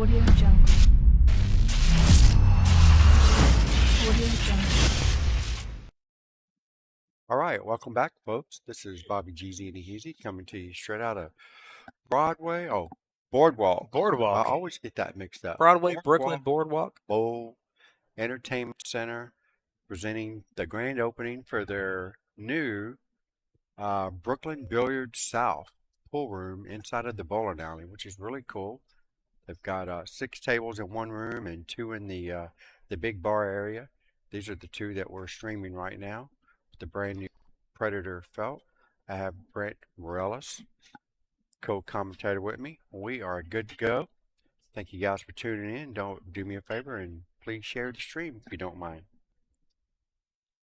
Audio Jungle. Audio Jungle. All right, welcome back, folks. This is Bobby Jeezy and the Heezy coming to you straight out of Broadway. Oh, Boardwalk. I Boardwalk. always get that mixed up. Broadway, Boardwalk Brooklyn, Boardwalk. Bowl Entertainment Center presenting the grand opening for their new Brooklyn Billiards South pool room inside of the bowling alley, which is really cool. They've got 6 tables in one room and 2 in the big bar area. These are the 2 that we're streaming right now with the brand new Predator felt. I have Brent Mireles, co-commentator with me. We are good to go. Thank you guys for tuning in. Don't do me a favor and please share the stream if you don't mind.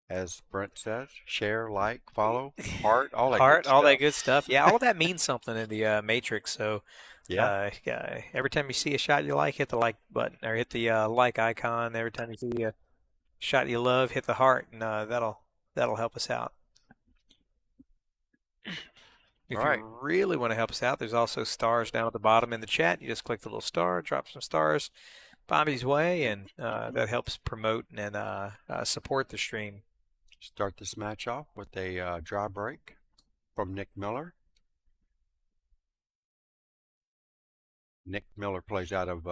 As Brent says, share, like, follow, heart, all that good Heart, stuff. all that good stuff. Yeah, all that means something in the Matrix. So, Yeah. every time you see a shot you like, hit the like button or hit the like icon. Every time you see a shot you love, hit the heart, and that'll help us out. If All right. you really want to help us out, there's also stars down at the bottom in the chat. You just click the little star, drop some stars Bobby's way, and that helps promote and support the stream. Start this match off with a dry break from Nick Miller. Nick Miller plays out of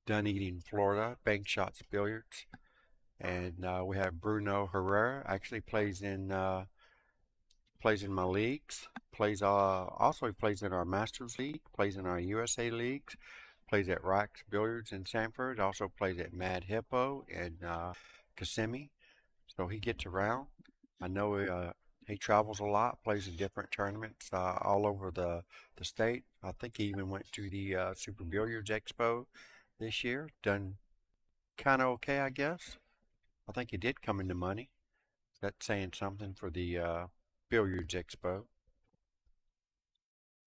Dunedin, Florida, Bank Shots Billiards. And we have Bruno Herrera, actually plays in my leagues. Also he plays in our Masters League, plays in our USA Leagues, plays at Rax Billiards in Sanford, also plays at Mad Hippo in Kissimmee. So he gets around. I know he travels a lot, plays in different tournaments all over the state. I think he even went to the Super Billiards Expo this year. Done kind of okay, I guess. I think he did come into money. That's saying something for the Billiards Expo.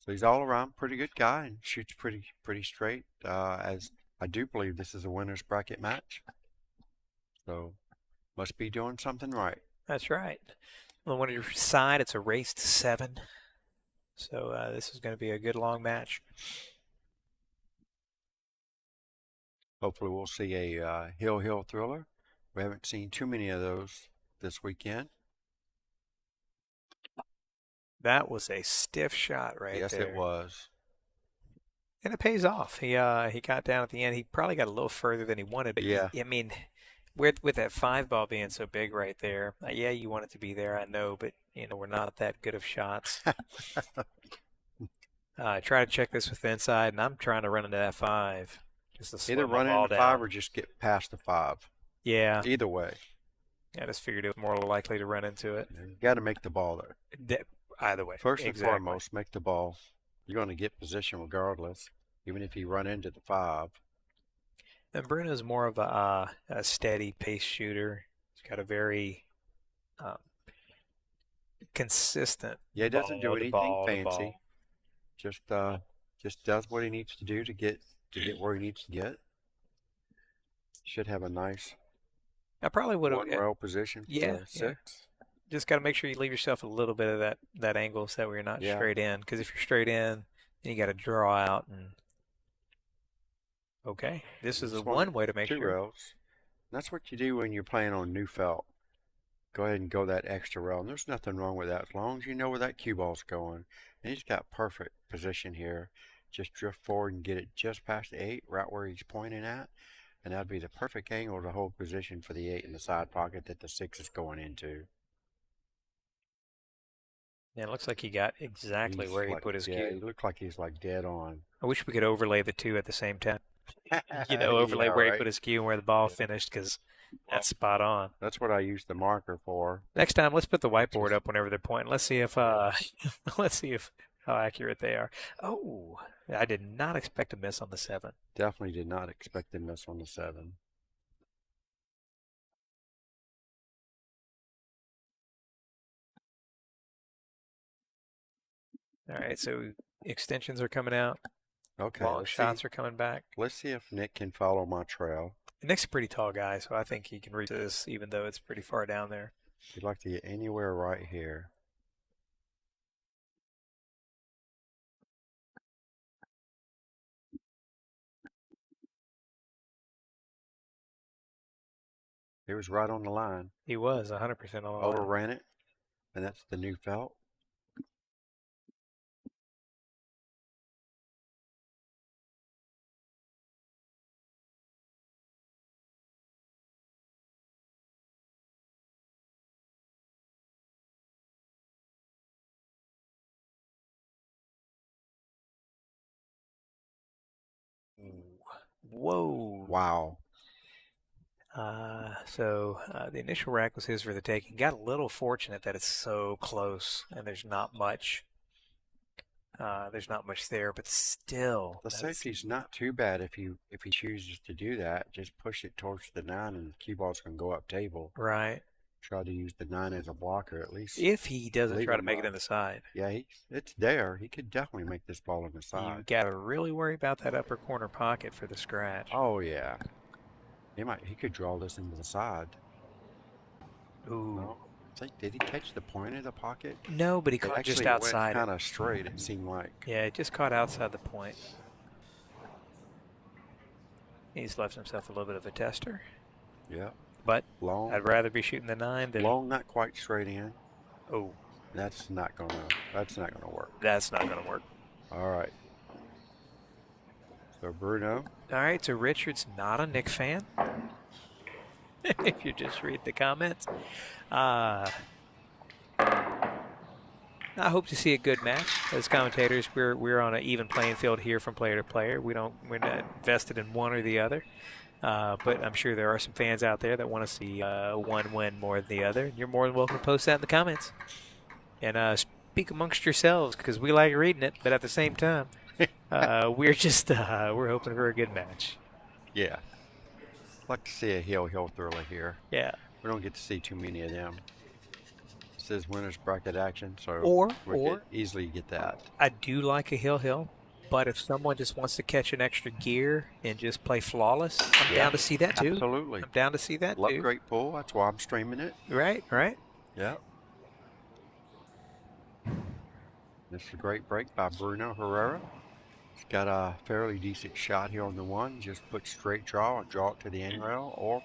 So he's all around pretty good guy and shoots pretty straight. As I do believe this is a winner's bracket match. So must be doing something right. That's right. On one of your side, it's a race to 7. So this is going to be a good long match. Hopefully we'll see a hill thriller. We haven't seen too many of those this weekend. That was a stiff shot right yes, there. Yes, it was. And it pays off. He got down at the end. He probably got a little further than he wanted. But yeah. I mean, with that 5 ball being so big right there, yeah, you want it to be there, I know, but we're not that good of shots. I try to check this with the inside, and I'm trying to run into that 5. Just to slow Either run into the 5 or just get past the 5. Yeah. Either way. I just figured it was more likely to run into it. You got to make the ball there. Either way. First and foremost, make the ball. You're going to get position regardless, even if you run into the 5. And Bruno's more of a steady pace shooter. He's got a very consistent. Yeah, he doesn't do anything fancy. Just does what he needs to do to get where he needs to get. Should have a nice. I probably would have one-rail position. Yeah, 6. Yeah. Just got to make sure you leave yourself a little bit of that angle so that we're not straight in. Because if you're straight in, then you got to draw out and. Okay, this is one way to make 2 sure. rails. That's what you do when you're playing on new felt. Go ahead and go that extra rail. And there's nothing wrong with that as long as you know where that cue ball's going. And he's got perfect position here. Just drift forward and get it just past the 8, right where he's pointing at. And that'd be the perfect angle to hold position for the 8 in the side pocket that the 6 is going into. Yeah, it looks like he got exactly where he put his cue. Yeah, he looked like he's like dead on. I wish we could overlay the 2 at the same time. Overlay where he put his cue and where the ball finished, because that's spot on. That's what I use the marker for. Next time, let's put the whiteboard up whenever they're pointing. Let's see if how accurate they are. Oh, I did not expect a miss on the 7. Definitely did not expect a miss on the 7. All right, so extensions are coming out. Okay. Long shots are coming back. Let's see if Nick can follow my trail. Nick's a pretty tall guy, so I think he can reach this, even though it's pretty far down there. He'd like to get anywhere right here. He was right on the line. He was 100% on the line. Overran it, and that's the new felt. Whoa. Wow. So the initial rack was his for the taking. Got a little fortunate that it's so close and there's not much. There's not much there, but still. The safety's not too bad if he chooses to do that. Just push it towards the 9 and the cue ball's going to go up table. Right. Try to use the 9 as a blocker at least. If he doesn't Leave try to him make it up. in the side. Yeah, it's there. He could definitely make this ball in the You side. got to really worry about that upper corner pocket for the scratch. Oh yeah. He could draw this into the side. Ooh. No. Did he catch the point of the pocket? No, but he It caught actually just outside. kind of straight, it seemed like. Yeah, it just caught outside the point. He's left himself a little bit of a tester. Yeah. But Long. I'd rather be shooting the 9 than Long, not quite straight in. Oh, That's not gonna work. that's not going to work. All right. So Bruno. All right, so Richard's not a Nick fan. If you just read the comments. I hope to see a good match. As commentators, we're on an even playing field here from player to player. We're not vested in one or the other. But I'm sure there are some fans out there that want to see one win more than the other. You're more than welcome to post that in the comments. And speak amongst yourselves because we like reading it, but at the same time, we're hoping for a good match. Yeah. Like to see a heel thriller here. Yeah. We don't get to see too many of them. It says winners bracket action, so we could easily get that. I do like a hill, but if someone just wants to catch an extra gear and just play flawless, I'm down to see that too. Absolutely. I'm down to see that Love too. great pool. That's why I'm streaming it. Right. Yeah. This is a great break by Bruno Herrera. He's got a fairly decent shot here on the 1. Just put straight draw and draw it to the end rail or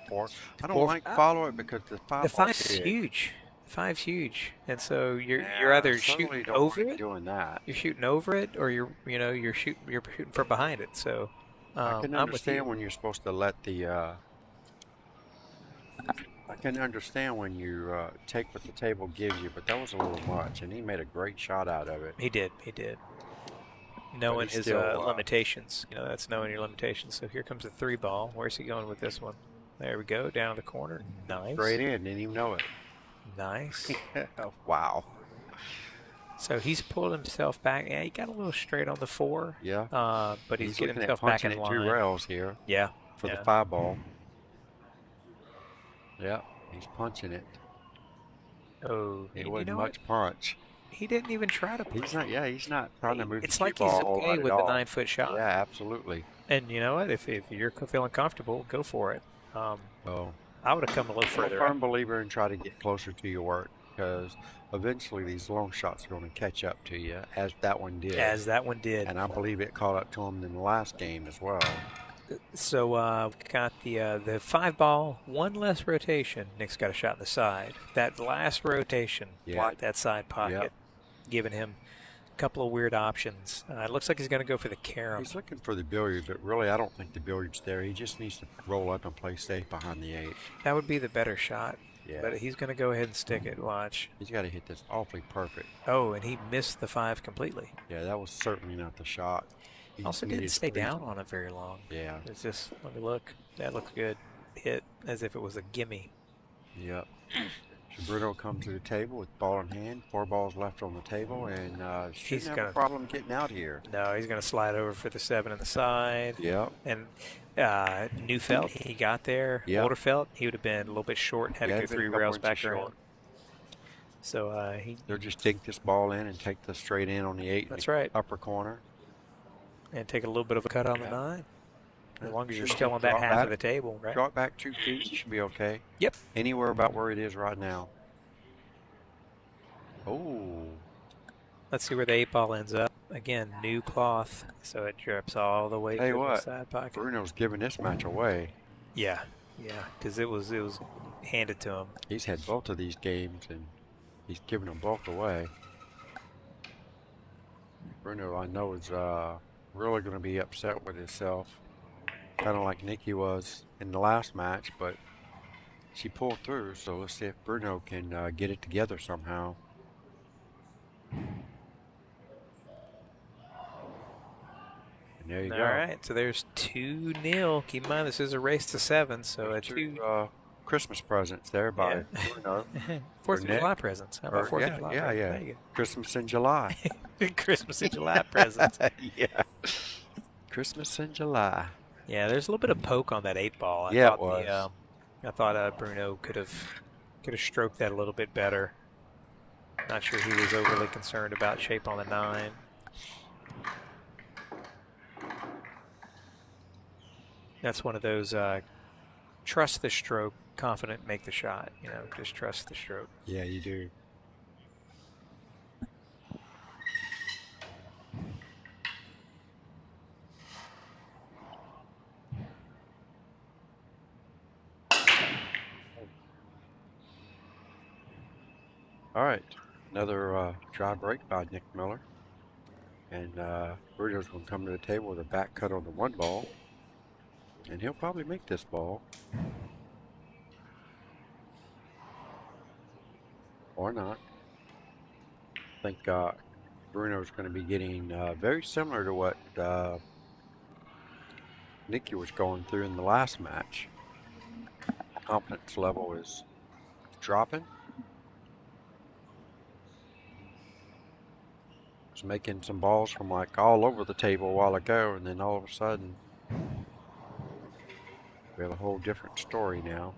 I don't like follow it because the 5 The 5's huge. The 5's huge, and so you're either shooting over it. Doing that. You're shooting over it, or you're shooting from behind it. So I can understand when you're supposed to let the. I can understand when you take what the table gives you, but that was a little much, and he made a great shot out of it. He did. Knowing his limitations, that's knowing your limitations. So here comes the 3 ball. Where's he going with this one? There we go, down the corner. Nice. Straight in, didn't even know it. Nice. Wow. So he's pulled himself back. Yeah, he got a little straight on the 4. Yeah. But he's getting looking himself at back in punching line. at 2 rails here. Yeah. For the 5 ball. Yeah, he's punching it. Oh, it wasn't much punch. He didn't even try to punch. He's not trying to move it's the like cue he's ball okay with at the all. 9-foot shot. Yeah, absolutely. And you know what? If you're feeling comfortable, go for it. I would have come a little further. I'm a firm believer in try to get closer to your work because eventually these long shots are going to catch up to you, as that one did. And I believe it caught up to him in the last game as well. So we got the 5 ball, 1 less rotation. Nick's got a shot in the side. That last rotation blocked that side pocket, giving him a couple of weird options. It looks like he's going to go for the carom. He's looking for the billiard, but really I don't think the billiard's there. He just needs to roll up and play safe behind the 8. That would be the better shot. Yeah. But he's going to go ahead and stick it. Watch. He's got to hit this awfully perfect. Oh, and he missed the 5 completely. Yeah, that was certainly not the shot. He also didn't stay down on it very long. Yeah. It's just, let me look. That looks good. Hit as if it was a gimme. Yep. So Bruno comes to the table with ball in hand, 4 balls left on the table, and he's have a problem getting out here. No, he's going to slide over for the 7 on the side. Yep. And new felt, he got there. Yep. Older felt, he would have been a little bit short, had to go 3 rails back around. So they'll just dig this ball in and take the straight in on the 8. That's right. Upper corner. And take a little bit of a cut on the 9. As long as you're still on that half of the table, right? Draw it back 2 feet, you should be okay. Yep. Anywhere about where it is right now. Oh. Let's see where the 8 ball ends up. Again, new cloth, so it drips all the way to the side pocket. Bruno's giving this match away. Yeah, because it was handed to him. He's had both of these games, and he's given them both away. Bruno, I know, is really going to be upset with himself, kind of like Nikki was in the last match, but she pulled through, so let's see if Bruno can get it together somehow. And there you go. All right, so there's 2-0. Keep in mind, this is a race to 7, so There's a two 2. Christmas presents there by Bruno. 4th of Nick. July presents. How about 4th of July? Yeah. There you Christmas in July. go. Christmas and July presents. Yeah. Christmas in July. Yeah, there's a little bit of poke on that 8-ball. Yeah, it was. I thought Bruno could have stroked that a little bit better. Not sure he was overly concerned about shape on the 9. That's one of those trust the stroke, confident make the shot. You know, just trust the stroke. Yeah, you do. All right, another dry break by Nick Miller. And Bruno's going to come to the table with a back cut on the 1 ball. And he'll probably make this ball. Or not. I think Bruno's going to be getting very similar to what Nikki was going through in the last match. Confidence level is dropping. Was making some balls from like all over the table a while ago, and then all of a sudden we have a whole different story now.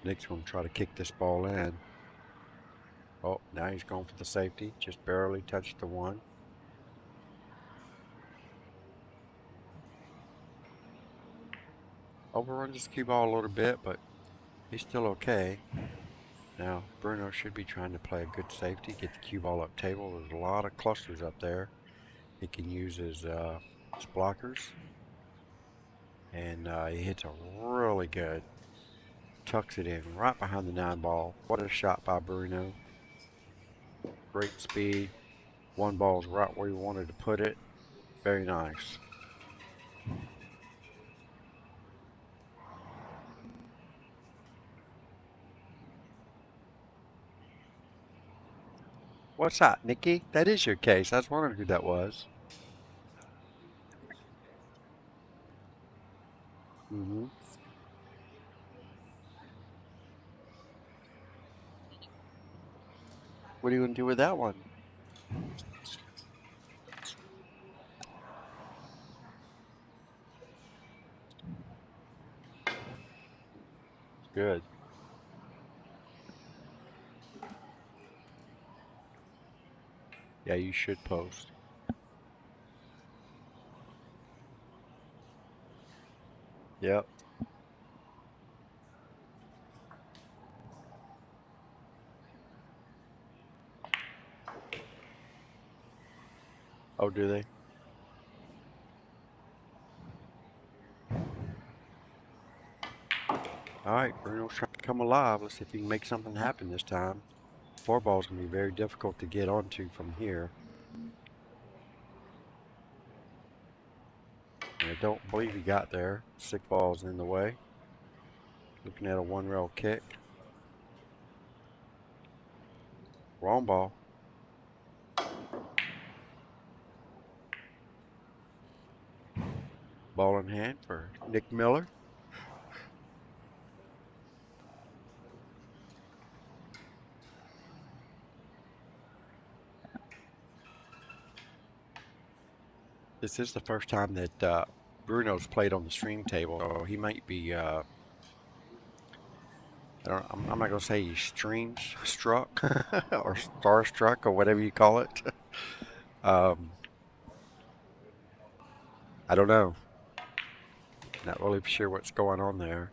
Nick's going to try to kick this ball in. Oh, now he's going for the safety. Just barely touched the 1. Overruns his cue ball a little bit, but he's still okay. Now, Bruno should be trying to play a good safety, get the cue ball up table. There's a lot of clusters up there. He can use his blockers. And he hits a really good. Tucks it in right behind the 9 ball. What a shot by Bruno. Great speed. 1 ball's right where you wanted to put it. Very nice. What's that, Nikki? That is your case. I was wondering who that was. Mm-hmm. What are you going to do with that one? Good. Yeah, you should post. Yep. Oh, do they? All right, Bruno's trying to come alive. Let's see if he can make something happen this time. 4 ball's going to be very difficult to get onto from here. And I don't believe he got there. 6 ball's in the way. Looking at a 1-rail kick. Wrong ball. Ball in hand for Nick Miller. This is the first time that Bruno's played on the stream table, so he might be, I'm not going to say he's stream struck or starstruck or whatever you call it. I don't know. Not really sure what's going on there.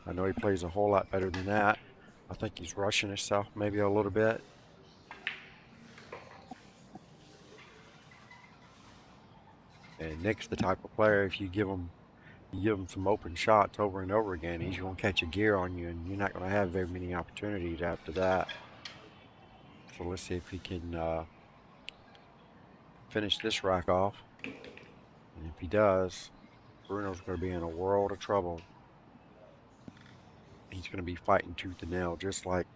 I know he plays a whole lot better than that. I think he's rushing himself maybe a little bit. And Nick's the type of player, if you give him You give him some open shots over and over again, he's going to catch a gear on you, and you're not going to have very many opportunities after that. So let's see if he can finish this rack off. And if he does, Bruno's going to be in a world of trouble. He's going to be fighting tooth and nail, just like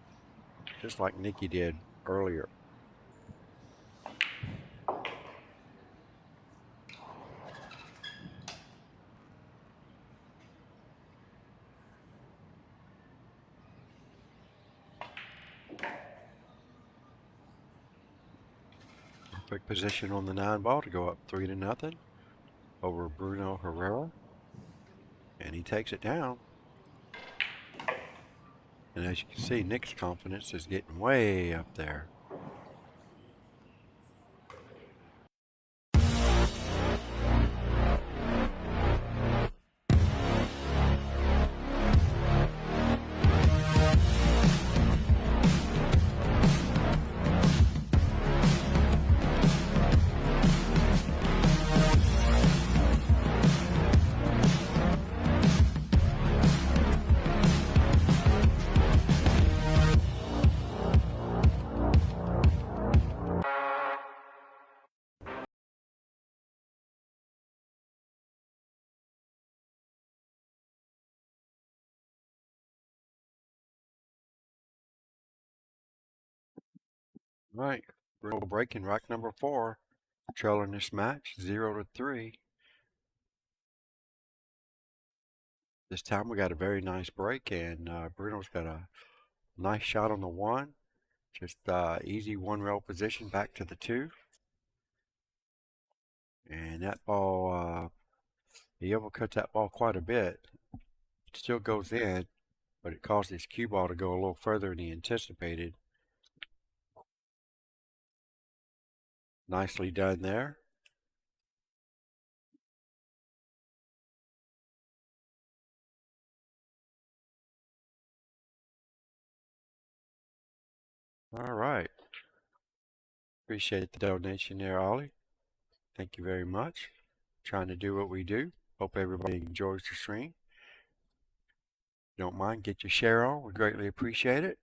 Nikki did earlier. Perfect position on the 9 ball to go up 3-0 over Bruno Herrera. And he takes it down. And as you can see, Nick's confidence is getting way up there. Right, Bruno breaking rack number 4, trailing this match 0-3. This time we got a very nice break, and Bruno's got a nice shot on the 1. Just easy 1-rail position back to the 2. And that ball, he overcuts that ball quite a bit. It still goes in, but it caused his cue ball to go a little further than he anticipated. Nicely done there. All right. Appreciate the donation there, Ollie. Thank you very much. Trying to do what we do. Hope everybody enjoys the stream. Don't mind, get your share on. We greatly appreciate it.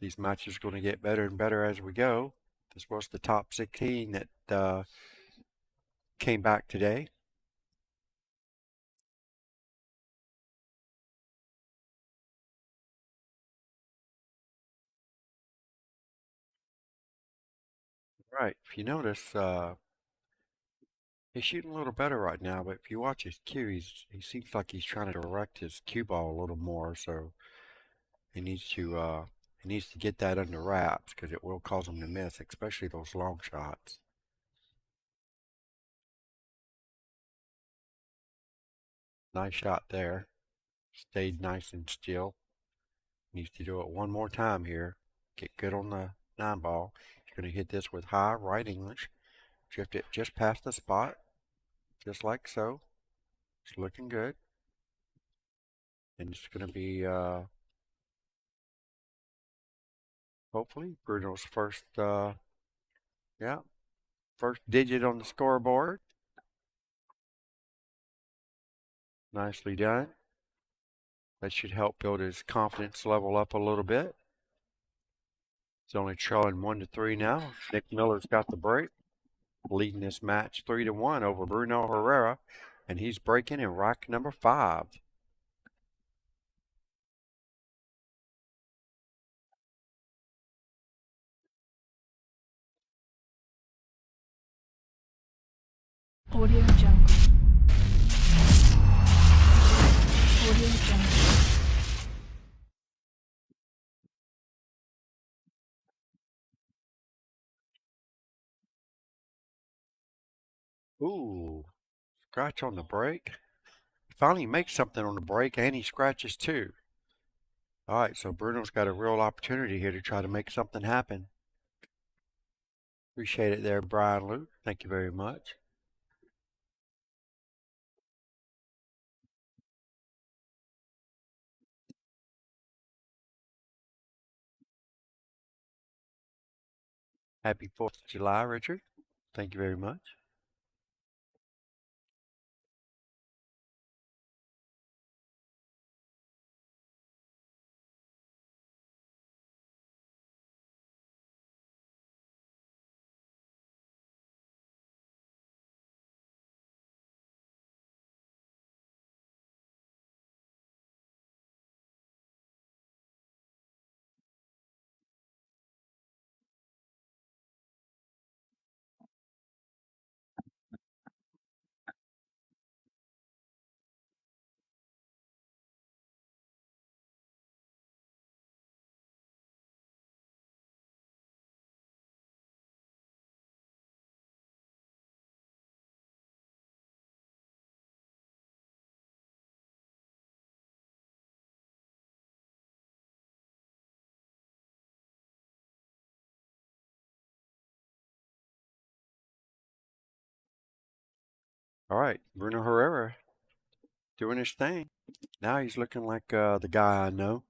These matches are going to get better and better as we go. This was the top 16 that came back today. Right. If you notice, he's shooting a little better right now, but if you watch his cue, he seems like he's trying to direct his cue ball a little more. So he needs to get that under wraps because it will cause him to miss, especially those long shots. Nice shot there. Stayed nice and still. Needs to do it one more time here. Get good on the 9 ball. He's going to hit this with high right English. Drift it just past the spot, just like so. It's looking good. And it's going to be, hopefully, Bruno's first digit on the scoreboard. Nicely done. That should help build his confidence level up a little bit. It's only trailing 1-3 now. Nick Miller's got the break, leading this match 3-1 over Bruno Herrera, and he's breaking in rack number 5. Audio Jungle. Audio Jungle. Ooh, scratch on the break. He finally makes something on the break, and he scratches too. All right, so Bruno's got a real opportunity here to try to make something happen. Appreciate it there, Brian Luke. Thank you very much. Happy 4th of July, Richard. Thank you very much. All right, Bruno Herrera doing his thing. Now he's looking like the guy I know.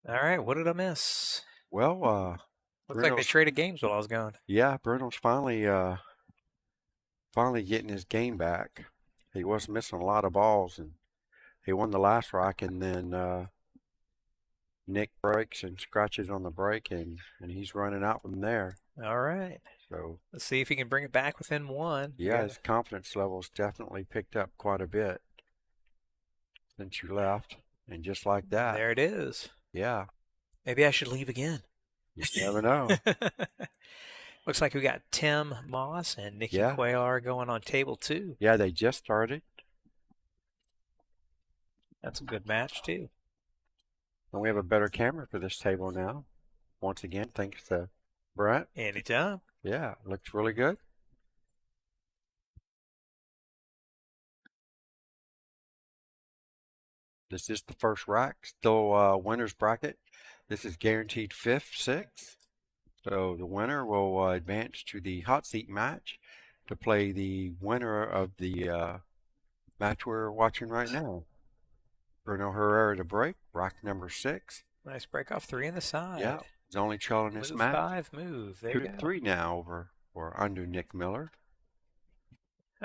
All right, what did I miss? Well, Looks like they Bruno's traded games while I was gone. yeah, Bruno's finally getting his game back. He was missing a lot of balls, and he won the last rack, and then Nick breaks and scratches on the break, and he's running out from there. All right. So Let's see if he can bring it back within one. yeah, his confidence levels definitely picked up quite a bit since you left, and just like that, There it is. yeah, Maybe I should leave again. you never know. Looks like we got Tim Moss and Nikki Yeah. Cuellar going on table 2. Yeah, they just started. That's a good match, too. And we have a better camera for this table now. Once again, thanks to Brent. Anytime. Yeah, looks really good. This is the first rack, still winner's bracket. This is guaranteed 5th, 6th. So the winner will advance to the hot seat match to play the winner of the match we're watching right now. Bruno Herrera to break, rack number 6. Nice break off 3 in the side. Yeah, he's only trailing this Move match. 5 move. There you go. 3 now over or under Nick Miller.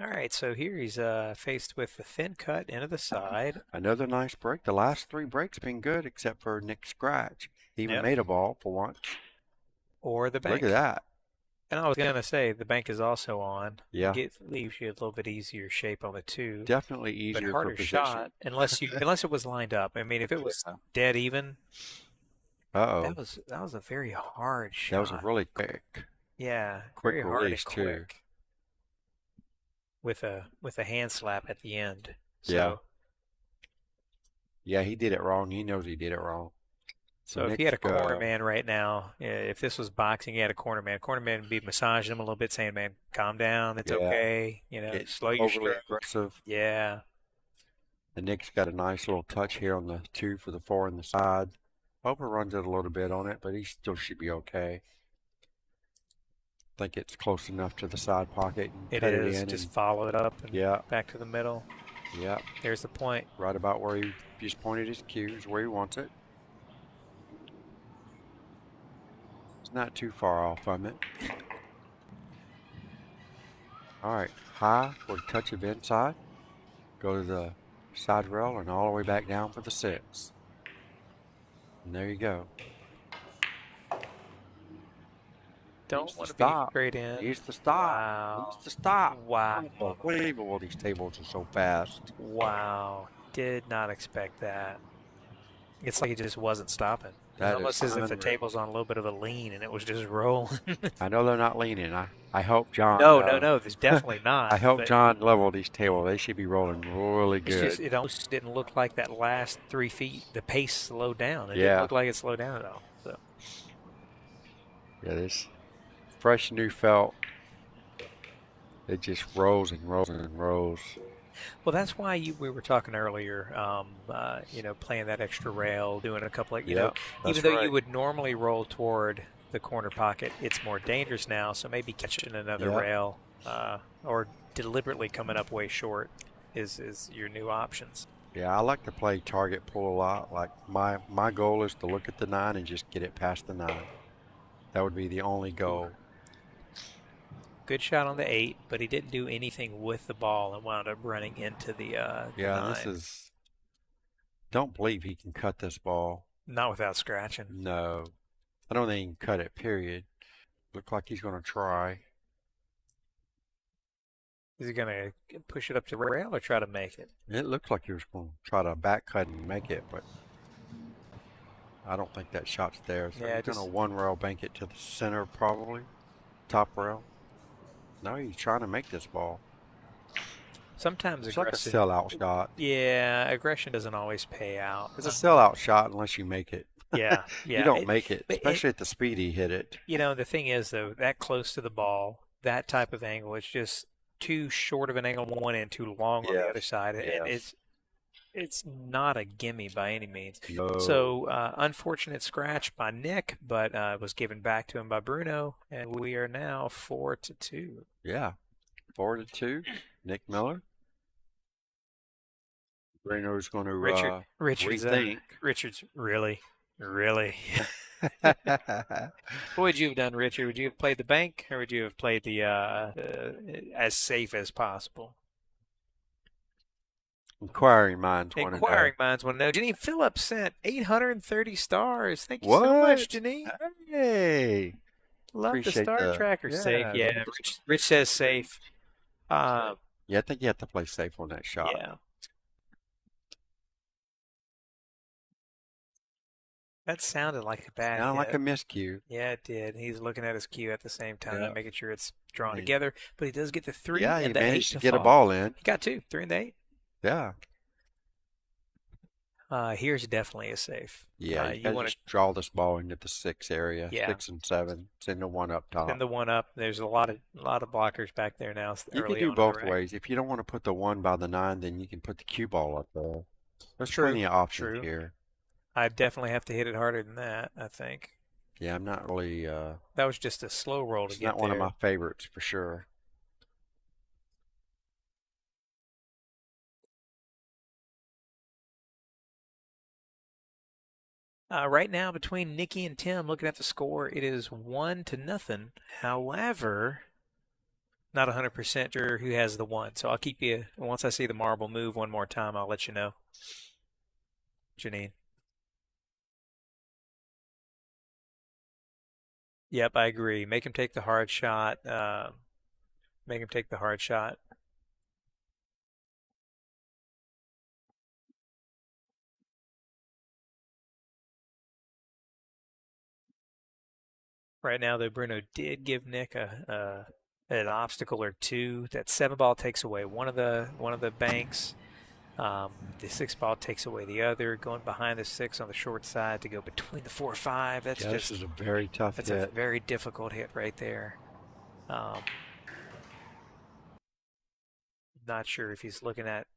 All right, so here he's faced with the thin cut into the side. Another nice break. The last 3 breaks have been good except for Nick's scratch. He even Yep. made a ball for once. Or the bank. Look at that. And I was going to say, the bank is also on. Yeah. Leaves you a little bit easier shape on the 2. Definitely But easier harder for position. shot, unless it was lined up. I mean, if it was dead even, Uh-oh. that was a very hard shot. That was a really quick. Yeah, quick very hard release, and too. quick. With a hand slap at the end. Yeah. So, Yeah, he did it wrong. He knows he did it wrong. So if he had a corner man right now, if this was boxing, he had a corner man. Corner man would be massaging him a little bit, saying, "Man, calm down. It's okay. It's slow your overly stroke." aggressive. Yeah. And Nick's got a nice little touch here on the 2 for the 4 in the side. Overruns it a little bit on it, but he still should be okay. I think it's close enough to the side pocket. And It cut is. It in Just and, follow it up and yeah, back to the middle. yeah. There's the point. Right about where he just pointed his cues, where he wants it. It's not too far off from it. All right, high for a touch of inside. Go to the side rail and all the way back down for the 6. And there you go. Don't want to be stop. straight in. Here's the stop. Wow. Here's the stop. Wow. Unbelievable, these tables are so fast. Wow. Did not expect that. It's like it just wasn't stopping. That It's almost is as if the unreal. table's on a little bit of a lean and it was just rolling. I know they're not leaning. I hope John. No, there's definitely not. I hope but John leveled these tables. They should be rolling really It's good. just, it almost didn't look like that last 3 feet, the pace slowed down. It Yeah. didn't look like it slowed down at all. So Yeah, this fresh new felt. It just rolls and rolls and rolls. Well, that's why we were talking earlier, playing that extra rail, doing a couple of, Yeah, that's even though right. you would normally roll toward the corner pocket, it's more dangerous now. So maybe catching another Yeah. rail or deliberately coming up way short is your new options. Yeah, I like to play target pull a lot. Like my goal is to look at the 9 and just get it past the 9. That would be the only goal. Good shot on the 8, but he didn't do anything with the ball and wound up running into the Yeah, 9. this is. Don't believe he can cut this ball. Not without scratching. No, I don't think he can cut it. Period. Look like he's going to try. Is he going to push it up to the rail or try to make it? It looks like he was going to try to back cut and make it, but I don't think that shot's there. So Yeah, he's going just- to 1 rail bank it to the center, probably top rail. No, he's trying to make this ball. Sometimes It's like a aggressive. sellout shot. Yeah, aggression doesn't always pay out. It's a sellout shot unless you make it. Yeah, You yeah. don't make it, But especially at the speed he hit it. the thing is, though, that close to the ball, that type of angle, it's just too short of an angle on one end, too long on the other Yes, side, and yes. it's not a gimme by any means. No. So unfortunate scratch by Nick, but it was given back to him by Bruno, and we are now 4-2. Yeah. 4-2. Nick Miller. Bruno's going to rethink. Richard's really. What would you have done, Richard? Would you have played the bank, or would you have played the as safe as possible? Inquiring minds want to know. Inquiring minds want to know. Janine Phillips sent 830 stars. Thank you What? so much, Janine. Hey. Love the Appreciate star the- tracker. yeah, Safe, yeah. Rich says safe. Yeah, I think you have to play safe on that shot. Yeah. That sounded like a bad Sounded like hit. a miscue. Yeah, it did. He's looking at his cue at the same time, Yeah. making sure it's drawn Hey. together. But he does get the 3 Yeah, he and the 8 managed to to get a fall. ball in. He got 2, 3 and the 8. Yeah. Here's definitely a safe. Yeah, you gotta just draw this ball into the 6 area. Yeah. 6 and 7. Send the 1 up top. send the 1 up. There's a lot of blockers back there now. You can early do on in the both rack. ways. If you don't want to put the 1 by the 9, then you can put the cue ball up there. There's True, plenty of options true. here. I definitely have to hit it harder than that, I think. Yeah, I'm not really. That was just a slow roll to It's get not one of there. my favorites for sure. Right now, between Nikki and Tim, looking at the score, it is 1-0. However, not 100% sure who has the 1. So I'll keep you, once I see the marble move one more time, I'll let you know. Janine. Yep, I agree. Make him take the hard shot. Make him take the hard shot. Right now, though, Bruno did give Nick an obstacle or 2. That 7 ball takes away one of the banks. The 6 ball takes away the other. Going behind the 6 on the short side to go between the 4-5. That's Yeah, just this is a very tough that's hit. a very difficult hit right there. Not sure if he's looking at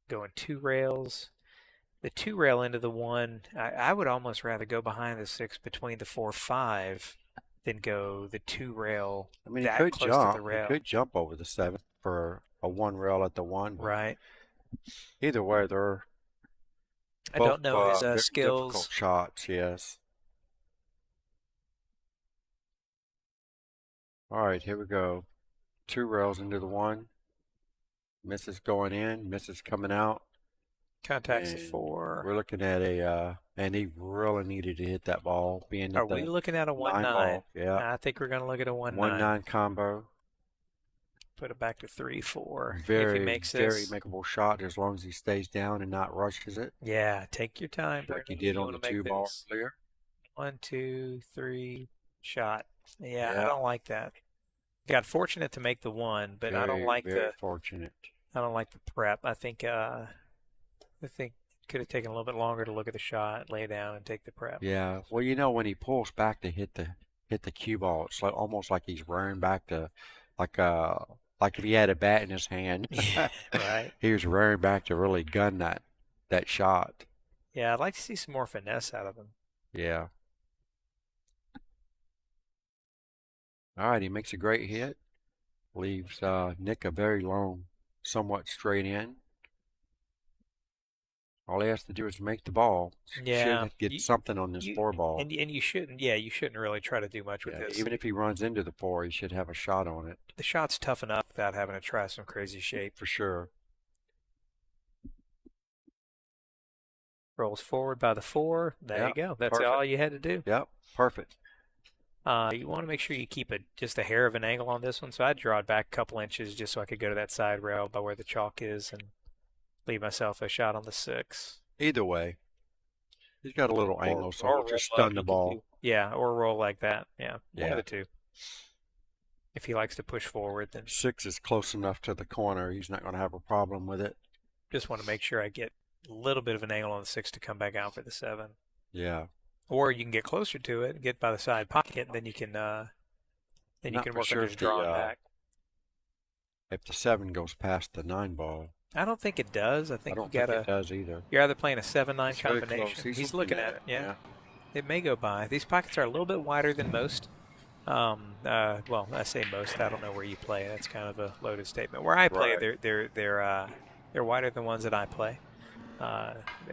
going 2 rails. The 2 rail into the 1, I would almost rather go behind the 6 between the 4-5 than go the 2 rail. I mean, that he could close jump. to the rail. He could jump over the 7 for a 1 rail at the 1. Right. Either way, they're I both, don't know his very skills. difficult shots. Yes. All right, here we go. 2 rails into the 1. Misses going in. Misses coming out. Contacts the And 4. We're looking at and he really needed to hit that ball. Being Are at the we looking at a 1-9? 9 ball. Yeah. I think we're going to look at a 1-9. 1-9 combo. Put it back to 3-4 if he Very, makes very this. makeable shot as long as he stays down and not rushes it. Yeah, take your time. Like he Brittany. did You on the wanna make 2 ball this. earlier. 1, 2, 3, shot. Yeah, I Yeah. don't like that. Got fortunate to make the 1, but I don't like very fortunate. the prep. I think could have taken a little bit longer to look at the shot, lay down, and take the prep. Yeah. Well, when he pulls back to hit the cue ball, it's like almost like he's rearing back to like if he had a bat in his hand. Yeah, right. He was rearing back to really gun that shot. Yeah, I'd like to see some more finesse out of him. Yeah. All right, he makes a great hit. Leaves Nick a very long, somewhat straight in. All he has to do is make the ball. Yeah, Should get something on this 4 ball. and you shouldn't. Yeah, you shouldn't really try to do much with Yeah, this. even if he runs into the 4, he should have a shot on it The shot's tough enough without having to try some crazy shape. for sure. Rolls forward by the 4. There you go. That's perfect. all you had to do. Yep, perfect. You want to make sure you keep just a hair of an angle on this one. So I'd draw it back a couple inches just so I could go to that side rail by where the chalk is and leave myself a shot on the 6. Either way, he's got a little angle, so he'll just stun the ball. Yeah, or roll like that. Yeah, one Yeah. of the two. If he likes to push forward, then 6 is close enough to the corner. He's not going to have a problem with it. just want to make sure I get a little bit of an angle on the 6 to come back out for the 7. Yeah. Or you can get closer to it, get by the side pocket, and then you can Not for work sure on just drawing back. if the 7 goes past the 9 ball. I don't think it does. I I think don't you think gotta. it does either. You're either playing a 7-9 It's very close. combination. He's looking looking at it. Yeah. Yeah. It may go by. These pockets are a little bit wider than most. Well, I say most. I don't know where you play. That's kind of a loaded statement. Where I play, Right. they're wider than ones that I play.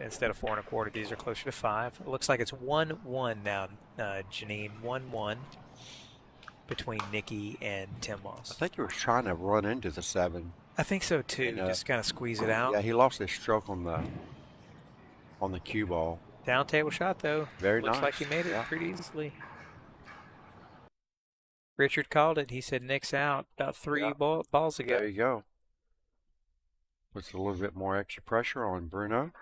Instead of 4 1/4, these are closer to 5. It looks like it's 1-1 now, Janine. 1-1 between Nikki and Tim I Moss. think he was trying to run into the 7. I think so too. And, Just kind of squeeze it out. Yeah, he lost his stroke on the cue ball. Down table shot though. Very Looks nice. like he made it Yeah. pretty easily. Richard called it. He said Nick's out about 3 Yeah. balls ago. There you go. Puts a little bit more extra pressure on Bruno.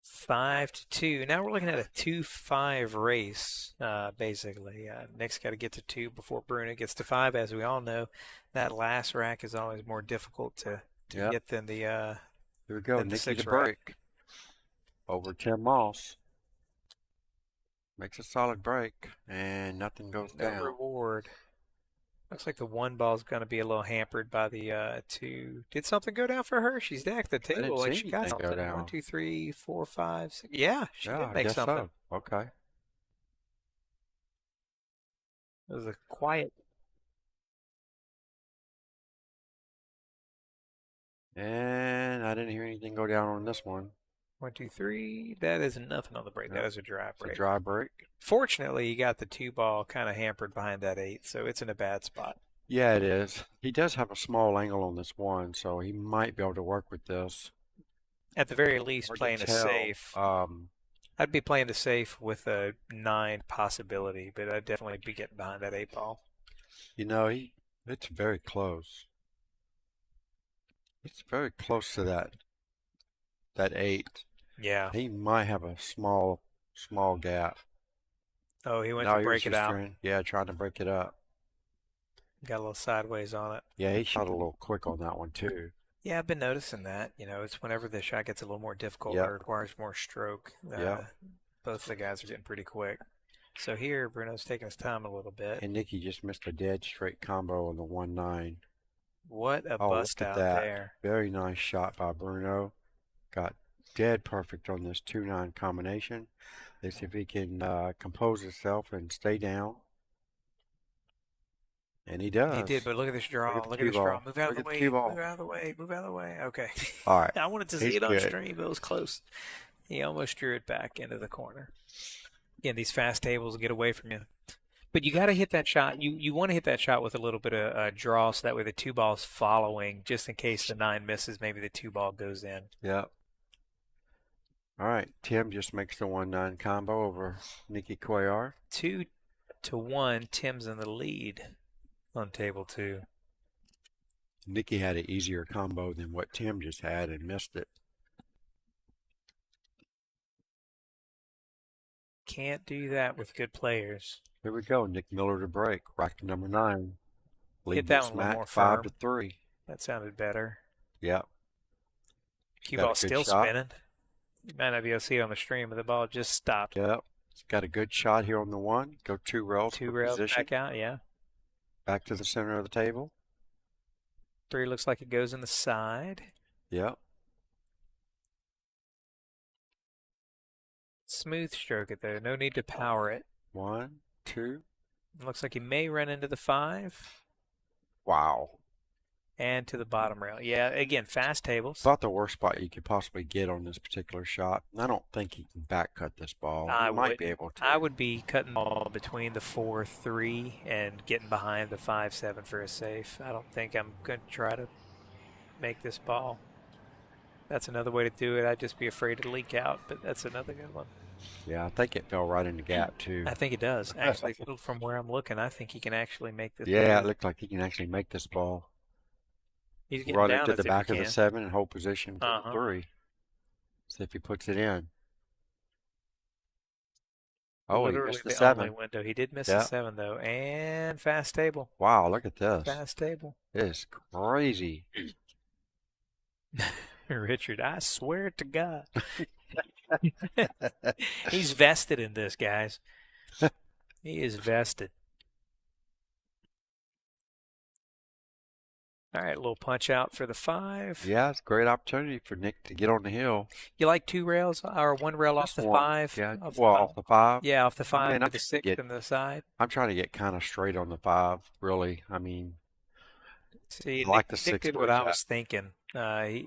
5-2. Now we're looking at a 2-5 race, basically. Nick's got to get to 2 before Bruno gets to 5. As we all know, that last rack is always more difficult to Yep. get than the Here we go. than the Nikki 6 to rack. break. Over Tim Moss. Makes a solid break, and nothing goes No down. reward. Looks like the 1 ball's going to be a little hampered by the 2. Did something go down for her? She's decked the didn't table like see she got anything go something. down. 1, 2, 3, 4, 5, 6. Yeah, she Yeah, did I make guess something. so. Okay. It was a quiet. And I didn't hear anything go down on this one. 1, 2, 3. That is nothing on the break. Yeah. That is a dry It's a break. dry break. Fortunately, you got the 2 ball kind of hampered behind that 8, so it's in a bad spot. Yeah, it is. He does have a small angle on this one, so he might be able to work with this. At the very least, Hard to playing a tell. safe. Um, I'd be playing the safe with a 9 possibility, but I'd definitely be getting behind that 8 ball. you know, it's very close. It's very close to that 8. Yeah. He might have a small gap. Oh, he went No, to he was break it just out. trying to break it up. Got a little sideways on it. Yeah, he shot a little quick on that one too. Yeah, I've been noticing that. You know, it's whenever the shot gets a little more difficult, Yep. it requires more stroke. Yeah. Both of the guys are getting pretty quick. So here, Bruno's taking his time a little bit. And Nikki just missed a dead straight combo on the 1-9. What a Oh, bust look at out that. there. Very nice shot by Bruno. Got dead perfect on this 2-9 combination. Let's see if he can compose himself and stay down. And he does. He did, but look at this draw. Look at the Look at cue this draw. ball. Move out of Look the at the way. cue ball. Move out of the way. Move out of the way. Okay. All right. I wanted to He's see it on good. stream, but it was close. He almost drew it back into the corner. Again, these fast tables get away from you. But you got to hit that shot. You want to hit that shot with a little bit of draw, so that way the 2 ball's following, just in case the 9 misses. Maybe the 2 ball goes in. Yep. All right. Tim just makes the 1-9 combo over Nikki Cuellar. 2-1. Tim's in the lead on table 2. Nikki had an easier combo than what Tim just had and missed it. Can't do that with good players. Here we go. Nick Miller to break. Rack number 9. Lead that one a little more 5-3. That sounded better. Yep. Cue Got a ball's good still shot. spinning. You might not be able to see it on the stream, but the ball just stopped. Yep. He's got a good shot here on the 1. Go 2 rails 2 for rails position. back out, yeah. Back to the center of the table. 3 looks like it goes in the side. Yep. Smooth stroke it there. No need to power it. 1, 2. Looks like he may run into the 5 Wow. and to the bottom rail. Yeah, again, fast tables. About the worst spot you could possibly get on this particular shot. I don't think he can back cut this ball. He might be able to. I would be cutting the ball between the 4-3 and getting behind the 5-7 for a safe. I don't think I'm going to try to make this ball. That's another way to do it. I'd just be afraid to leak out, but that's another good one. Yeah, I think it fell right in the gap too. I think it does. Actually, from where I'm looking, I think he can actually make this. Yeah, ball. it looked like he can actually make this ball. He's getting Run down it to as the if back he of the can. 7 and hold position for Uh-huh. the 3. See if he puts it in. Oh, he Literally missed the the 7. only window. He did miss Yeah. the 7 though, and fast table. Wow, look at this. Fast table. It is crazy. Richard, I swear to God. He's vested in this, guys. He is vested. All right, a little punch out for the 5. Yeah, it's a great opportunity for Nick to get on the hill. You like 2 rails or 1 rail off Just the one. 5? Yeah, Off the well, 5? off the 5. Yeah, off the 5 mean, with the 6 on the side. I'm trying to get kind of straight on the 5, really. I mean, See, I like Nick, the Nick 6 did what where I it's was thinking. I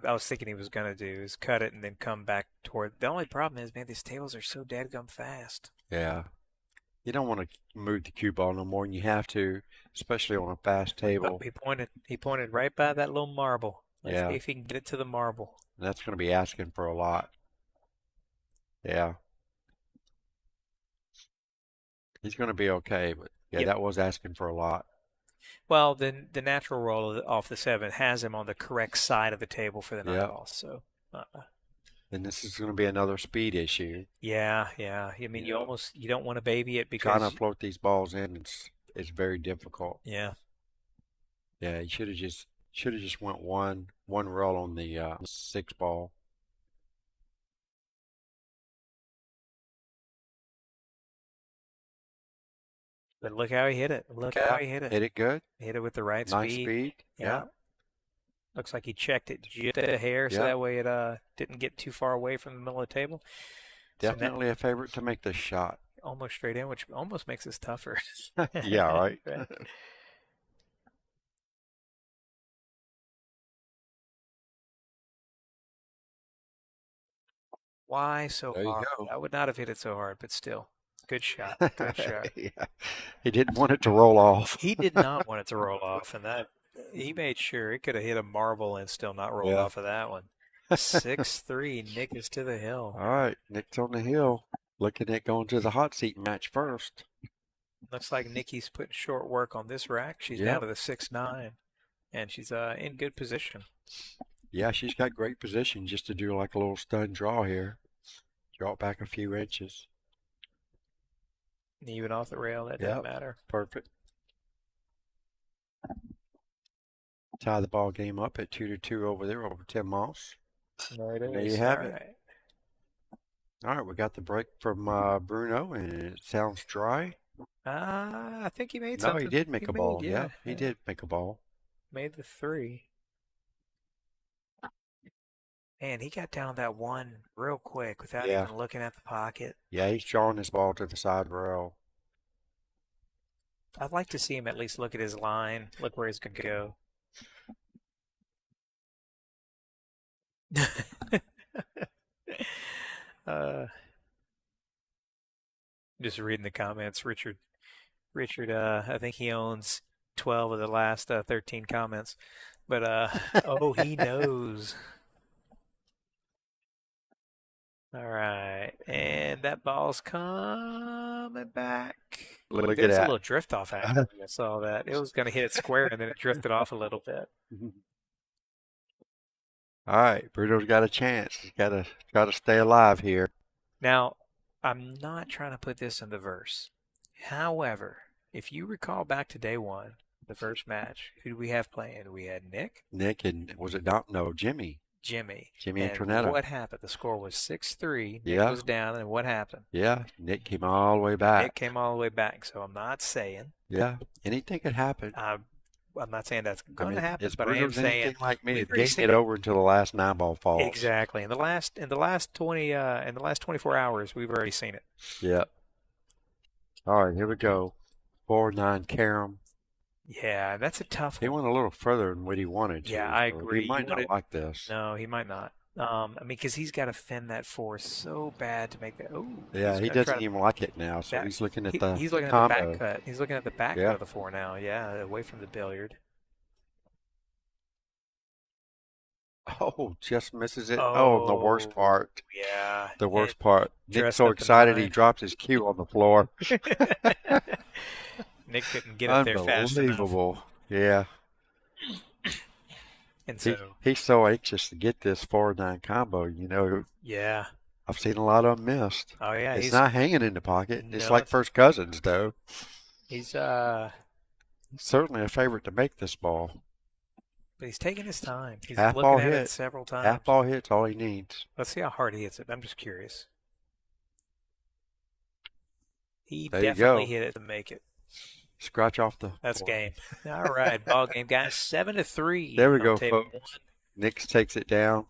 was thinking he was going to do is cut it and then come back toward. The only problem is, man, these tables are so dadgum fast. Yeah. You don't want to move the cue ball no more than you have to, especially on a fast table. He pointed right by that little marble. Let's see Yeah. if he can get it to the marble. And that's going to be asking for a lot. Yeah. He's going to be okay, but yeah, Yep. that was asking for a lot. Well, then the natural roll off the 7 has him on the correct side of the table for the 9 Yep. ball. So, And this is going to be another speed issue. yeah. I mean, Yeah. you don't want to baby it Trying because to float these balls in, it's very difficult. yeah. Yeah, he should have just went one roll on the 6 ball. But look how he hit it. Look how he hit it. Hit it good. Hit it with the right Nice speed. speed. Yeah. Looks like he checked it just a hair, so Yeah. that way it didn't get too far away from the middle of the table. Definitely a favorite to make this shot. Almost straight in, which almost makes this tougher. Yeah, right. Right. Why so There you hard? go. I would not have hit it so hard, but still, good shot. Good shot. Yeah. He didn't want it to roll off. He did not want it to roll off, and that he made sure it could have hit a marble and still not roll Yeah. off of that one. 6-3, Nick is to the hill. All right, Nick's on the hill. Looking at going to the hot seat match first. Looks like Nikki's putting short work on this rack. She's Yep. down to the 6-9, and she's in good position. Yeah, she's got great position just to do like a little stun draw here. Draw it back a few inches. Even off the rail, that doesn't matter. Perfect. Tie the ball game up at 2-2 over there over Tim Moss. There it is. There you have All it. right. All right, we got the break from Bruno, and it sounds dry. I think he made No, something. he did make a ball. Made, Yeah, he did make a ball. Made the 3. Man, he got down that 1 real quick without Yeah. even looking at the pocket. Yeah, he's drawing his ball to the side rail. I'd like to see him at least look at his line, look where he's going to go. Just reading the comments, Richard, I think he owns 12 of the last 13 comments, but oh, he knows. All right, and that ball's coming back. Look at There's a that. little drift off actually. I saw that. It was going to hit it square, and then it drifted off a little bit. All right, Bruno's got a chance. He's got to stay alive here. Now, I'm not trying to put this in the verse. However, if you recall back to day 1, the first match, who do we have playing? We had Nick, And was it not? No, Jimmy. Jimmy. Jimmy And Antonetta. what happened? The score was 6-3. Nick Yeah. was down, and what happened? Yeah, Nick came all the way back. Nick came all the way back. So I'm not saying. Yeah, anything could happen. I'm not saying that's I going mean, to happen, it's but I am Bruno's saying anything like me. we've It's already getting seen it over until the last 9-ball falls. exactly. In the last 24 hours, we've already seen it. Yep. All right, here we go. 4-9 carom. Yeah, that's a tough He one. went a little further than what he wanted to. Yeah, I so agree. He might He not wanted- like this. No, he might not. I mean, because he's got to fend that 4 so bad to make that. Oh, Yeah, he doesn't even like it now, so That- he's looking at He- the he's looking at combo. the back cut. He's looking at the back Yeah. cut of the 4 now. Yeah, away from the billiard. Oh, just misses it. Oh, the worst part. Yeah. The worst part. Nick's dressed so up the excited he 9. dropped his cue on the floor. Nick couldn't get up there fast enough. Unbelievable. Yeah. And so, He's so anxious to get this 4-9 combo. You know, yeah. I've seen a lot of them missed. Oh, yeah. It's He's not hanging in the pocket. It's No, like it's- first cousins, though. he's Certainly a favorite to make this ball. But he's taking his time. He's Half looking ball at it hit. several times. Half ball hits all he needs. Let's see how hard he hits it. I'm just curious. He There you definitely go. hit it to make it. Scratch off the That's board. game. All right, ball game, guys. 7-3. There we on go, table folks. one. Nix takes it down.